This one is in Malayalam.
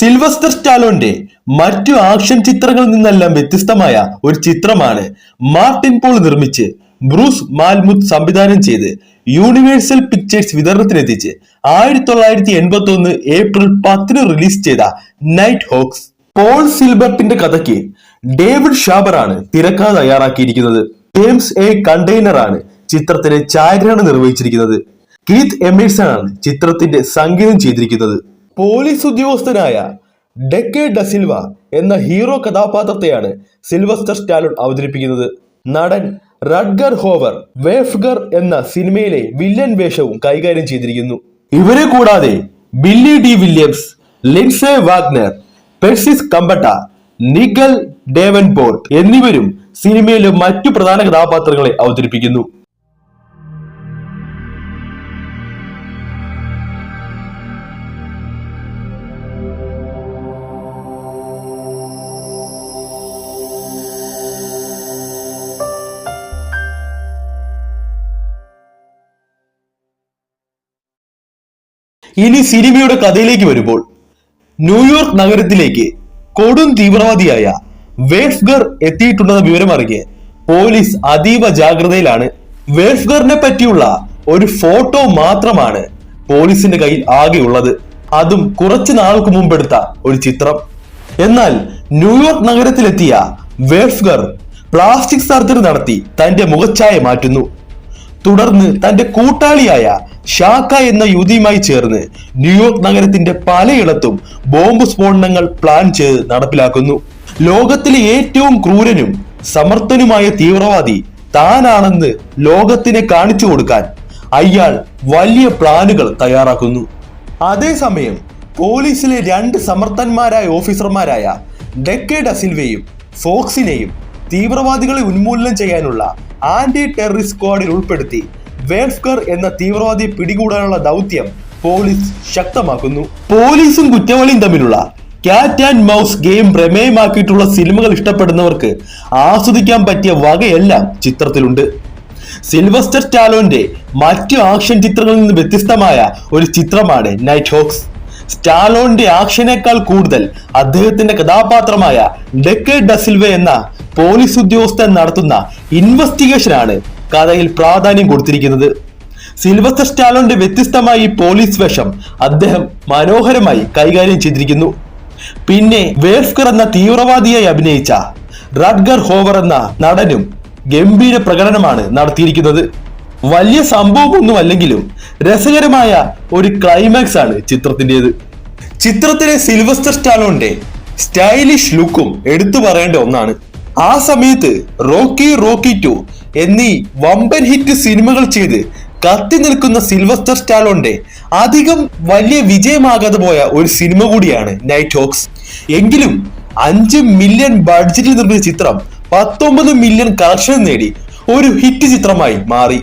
സിൽവസ്റ്റർ സ്റ്റാലോന്റെ മറ്റു ആക്ഷൻ ചിത്രങ്ങളിൽ നിന്നെല്ലാം വ്യത്യസ്തമായ ഒരു ചിത്രമാണ് മാർട്ടിൻ പോൾ നിർമ്മിച്ച് ബ്രൂസ് മാൽമുത്ത് സംവിധാനം ചെയ്ത് യൂണിവേഴ്സൽ പിക്ചേഴ്സ് വിതരണത്തിനെത്തിച്ച് 1981 ഏപ്രിൽ 10 റിലീസ് ചെയ്ത നൈറ്റ് ഹോക്സ്. പോൾ സിൽബർട്ടിന്റെ കഥയ്ക്ക് ഡേവിഡ് ഷാബറാണ് തിരക്കഥ തയ്യാറാക്കിയിരിക്കുന്നത്. ജെയിംസ് എ കണ്ടെയ്നർ ആണ് ചിത്രത്തിന് ഛായാഗ്രഹണം നിർവഹിച്ചിരിക്കുന്നത്. കീത്ത് എമേഴ്സൺ ആണ് ചിത്രത്തിന്റെ സംഗീതം ചെയ്തിരിക്കുന്നത്. പോലീസ് ഉദ്യോഗസ്ഥനായ ഡെക്കെ ഡസിൽവ എന്ന ഹീറോ കഥാപാത്രത്തെയാണ് സിൽവസ്റ്റർ സ്റ്റാലോൺ അവതരിപ്പിക്കുന്നത്. നടൻ റഡ്ഗർ ഹോവർ വേഫ്ഗർ എന്ന സിനിമയിലെ വില്ലൻ വേഷവും കൈകാര്യം ചെയ്തിരിക്കുന്നു. ഇവരെ കൂടാതെ Billy Dee Williams, Lindsay Wagner, Persis Khambatta, Nigel Davenport എന്നിവരും സിനിമയിലെ മറ്റു പ്രധാന കഥാപാത്രങ്ങളെ അവതരിപ്പിക്കുന്നു. ഇനി സിനിമയുടെ കഥയിലേക്ക് വരുമ്പോൾ, ന്യൂയോർക്ക് നഗരത്തിലേക്ക് കൊടും തീവ്രവാദിയായ വേഫ്ഗർ എത്തിയിട്ടുണ്ടെന്ന വിവരമറിഞ്ഞ് പോലീസ് അതീവ ജാഗ്രതയിലാണ്. വേഫ്ഗറിനെ പറ്റിയുള്ള ഒരു ഫോട്ടോ മാത്രമാണ് പോലീസിന്റെ കയ്യിൽ ആകെയുള്ളത്. അതും കുറച്ചു നാൾക്ക് മുമ്പെടുത്ത ഒരു ചിത്രം. എന്നാൽ ന്യൂയോർക്ക് നഗരത്തിലെത്തിയ വേഫ്ഗർ പ്ലാസ്റ്റിക് സർജറി നടത്തി തന്റെ മുഖച്ഛായ മാറ്റുന്നു. തുടർന്ന് തന്റെ കൂട്ടാളിയായ ഷാക്ക എന്ന യുവതിയുമായി ചേർന്ന് ന്യൂയോർക്ക് നഗരത്തിന്റെ പലയിടത്തും ബോംബ് സ്ഫോടനങ്ങൾ പ്ലാൻ ചെയ്ത് നടപ്പിലാക്കുന്നു. ലോകത്തിലെ ഏറ്റവും ക്രൂരനും സമർത്ഥനുമായ തീവ്രവാദി താനാണെന്ന് ലോകത്തിനെ കാണിച്ചു കൊടുക്കാൻ അയാൾ വലിയ പ്ലാനുകൾ തയ്യാറാക്കുന്നു. അതേസമയം പോലീസിലെ രണ്ട് സമർത്ഥന്മാരായ ഓഫീസർമാരായ ഡെക്കെ ഡസിൽവയും ഫോക്സിനെയും തീവ്രവാദികളെ ഉന്മൂലനം ചെയ്യാനുള്ള ആന്റി ടെററിസ്റ്റ് സ്ക്വാഡിൽ ഉൾപ്പെടുത്തി വേഫ്ഗർ എന്ന തീവ്രവാദിയെ പിടികൂടാനുള്ള ദൗത്യം പോലീസ് ശക്തമാക്കുന്നു. പോലീസും കുറ്റവാളിയും തമ്മിലുള്ള ക്യാറ്റ് ആൻഡ് മൗസ് ഗെയിം പ്രമേയമാക്കിയിട്ടുള്ള സിനിമകൾ ഇഷ്ടപ്പെടുന്നവർക്ക് ആസ്വദിക്കാൻ പറ്റിയ വകയെല്ലാം ചിത്രത്തിലുണ്ട്. സിൽവസ്റ്റർ സ്റ്റാലോന്റെ മറ്റു ആക്ഷൻ ചിത്രങ്ങളിൽ നിന്ന് വ്യത്യസ്തമായ ഒരു ചിത്രമാണ് നൈറ്റ് ഹോക്സ്. സ്റ്റാലോന്റെ ആക്ഷനേക്കാൾ കൂടുതൽ അദ്ദേഹത്തിന്റെ കഥാപാത്രമായ ഡെക്കെ ഡസിൽവ എന്ന പോലീസ് ഉദ്യോഗസ്ഥൻ നടത്തുന്ന ഇൻവെസ്റ്റിഗേഷൻ ആണ് കഥയിൽ പ്രാധാന്യം കൊടുത്തിരിക്കുന്നത്. സിൽവസ്റ്റർ സ്റ്റാലോന്റെ വ്യത്യസ്തമായ ഈ പോലീസ് വേഷം അദ്ദേഹം മനോഹരമായി കൈകാര്യം ചെയ്തിരിക്കുന്നു. പിന്നെ വേഫ്ഗർ എന്ന തീവ്രവാദിയായി അഭിനയിച്ച റഡ്ഗർ ഹോവർ എന്ന നടനും ഗംഭീര പ്രകടനമാണ് നടത്തിയിരിക്കുന്നത്. വലിയ സംഭവമൊന്നും അല്ലെങ്കിലും രസകരമായ ഒരു ക്ലൈമാക്സ് ആണ് ചിത്രത്തിൻ്റെത്. ചിത്രത്തിലെ സിൽവസ്റ്റർ സ്റ്റാലോന്റെ സ്റ്റൈലിഷ് ലുക്കും എടുത്തു പറയേണ്ട ഒന്നാണ്. ആ സമയത്ത് റോക്കി 2 എന്നീ വമ്പൻ ഹിറ്റ് സിനിമകൾ ചെയ്ത് കത്തി നിൽക്കുന്ന സിൽവസ്റ്റർ സ്റ്റാലോന്റെ അധികം വലിയ വിജയമാകാതെ പോയ ഒരു സിനിമ കൂടിയാണ് നൈറ്റ് ഹോക്സ്. എങ്കിലും 5 മില്യൺ ബഡ്ജറ്റിൽ നിർമ്മിച്ച ചിത്രം 19 മില്യൺ കളക്ഷൻ നേടി ഒരു ഹിറ്റ് ചിത്രമായി മാറി.